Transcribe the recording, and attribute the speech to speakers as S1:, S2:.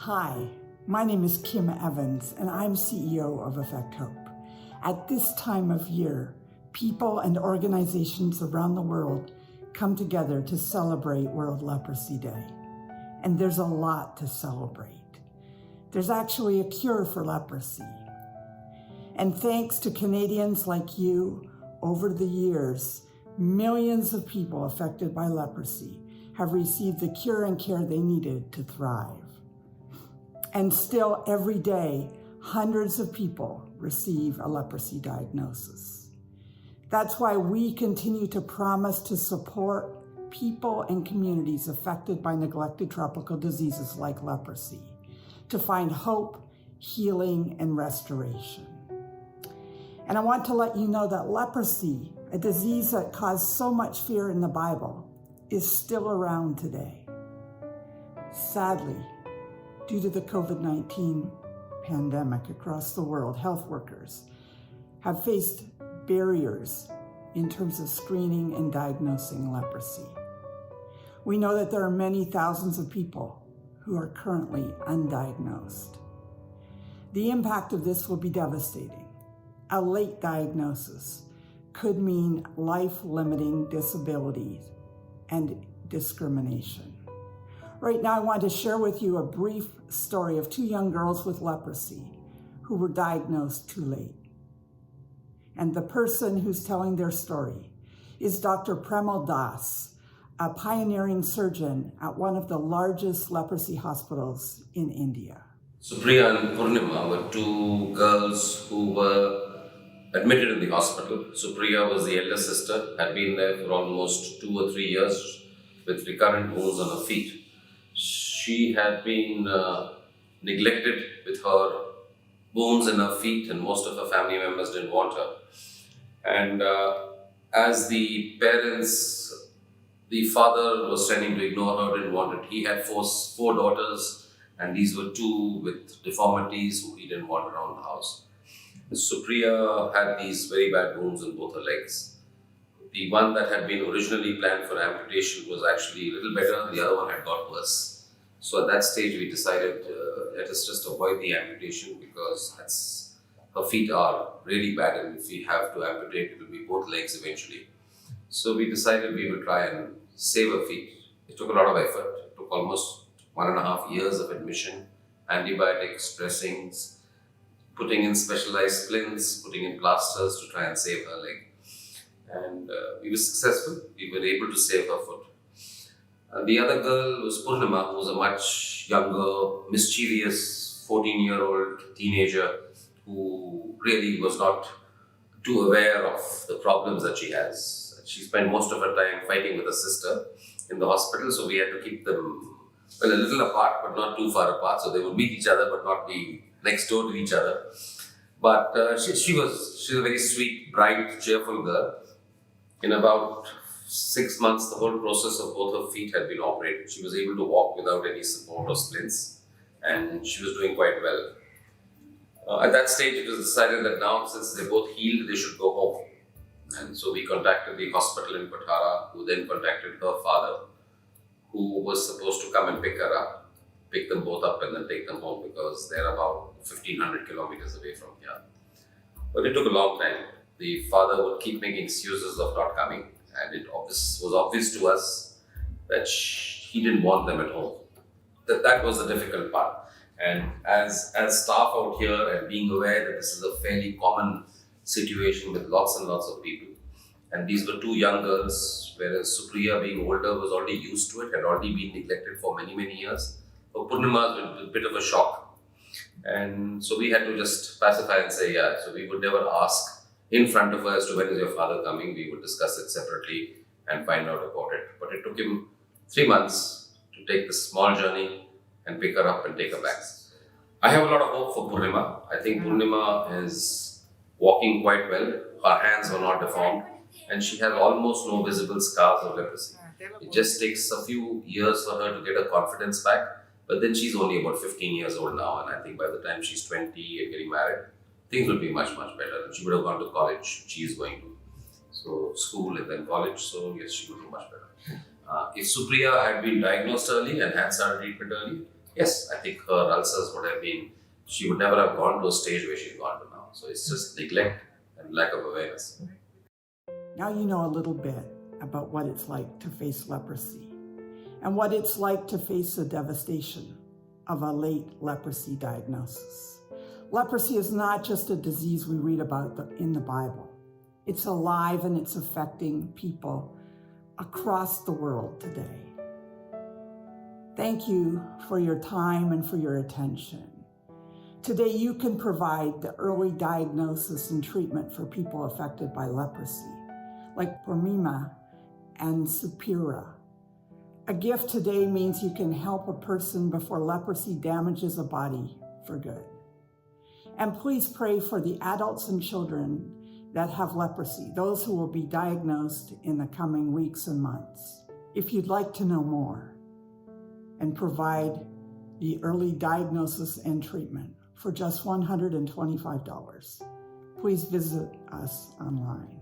S1: Hi, my name is Kim Evans, and I'm CEO of Effect Hope. At this time of year, people and organizations around the world come together to celebrate World Leprosy Day. And there's a lot to celebrate. There's actually a cure for leprosy. And thanks to Canadians like you, over the years, millions of people affected by leprosy have received the cure and care they needed to thrive. And still, every day, hundreds of people receive a leprosy diagnosis. That's why we continue to promise to support people and communities affected by neglected tropical diseases like leprosy, to find hope, healing, and restoration. And I want to let you know that leprosy, a disease that caused so much fear in the Bible, is still around today. Sadly, due to the COVID-19 pandemic across the world, health workers have faced barriers in terms of screening and diagnosing leprosy. We know that there are many thousands of people who are currently undiagnosed. The impact of this will be devastating. A late diagnosis could mean life-limiting disabilities and discrimination. Right now, I want to share with you a brief story of two young girls with leprosy who were diagnosed too late. And the person who's telling their story is Dr. Premal Das, a pioneering surgeon at one of the largest leprosy hospitals in India.
S2: Supriya and Purnima were two girls who were admitted in the hospital. Supriya was the elder sister, had been there for almost 2 or 3 years with recurrent wounds on her feet. She had been neglected with her wounds in her feet, and most of her family members didn't want her. And as the parents, the father was tending to ignore her, didn't want it. He had four daughters, and these were two with deformities who he didn't want around the house. Supriya had these very bad wounds in both her legs. The one that had been originally planned for amputation was actually a little better, the other one had got worse. So at that stage we decided, let us just avoid the amputation, because her feet are really bad, and if we have to amputate, it will be both legs eventually. So we decided we would try and save her feet. It took a lot of effort. It took almost 1.5 years of admission, antibiotics, dressings, putting in specialized splints, putting in plasters to try and save her leg. And we were successful. We were able to save her foot. The other girl was Purnima, who was a much younger, mischievous 14-year-old teenager who really was not too aware of the problems that she has. She spent most of her time fighting with her sister in the hospital, so we had to keep them, well, a little apart, but not too far apart, so they would meet each other but not be next door to each other. But she was a very sweet, bright, cheerful girl. In about 6 months, the whole process of both her feet had been operated. She was able to walk without any support or splints, and she was doing quite well. At that stage, it was decided that now, since they both healed, they should go home. And so we contacted the hospital in Patara, who then contacted her father, who was supposed to come and pick her up, pick them both up and then take them home, because they're about 1,500 kilometers away from here. But it took a long time. The father would keep making excuses of not coming, and it was obvious to us that he didn't want them at home. That was the difficult part. And as staff out here, and being aware that this is a fairly common situation with lots and lots of people, and these were two young girls, whereas Supriya, being older, was already used to it, had already been neglected for many, many years. For Purnima, it was a bit of a shock. And so we had to just pacify and say, yeah. So we would never ask in front of her as to when is your father coming. We would discuss it separately and find out about it. But it took him 3 months to take this small journey and pick her up and take her back. I have a lot of hope for Purnima. I think Purnima is walking quite well. Her hands were not deformed, and she has almost no visible scars of leprosy. It just takes a few years for her to get her confidence back, but then she's only about 15 years old now, and I think by the time she's 20 and getting married, things will be much, much better. She would have gone to college. She is going to. So school and then college, so yes, she will do much better. If Supriya had been diagnosed early and had started treatment early, Yes, I think her ulcers would have been, she would never have gone to a stage where she's gone to now. So it's just neglect and lack of awareness.
S1: Now you know a little bit about what it's like to face leprosy and what it's like to face the devastation of a late leprosy diagnosis. Leprosy is not just a disease we read about in the Bible. It's alive and it's affecting people across the world today. Thank you for your time and for your attention. Today, you can provide the early diagnosis and treatment for people affected by leprosy, like Pormima and Supira. A gift today means you can help a person before leprosy damages a body for good. And please pray for the adults and children that have leprosy, those who will be diagnosed in the coming weeks and months. If you'd like to know more and provide the early diagnosis and treatment for just $125, please visit us online.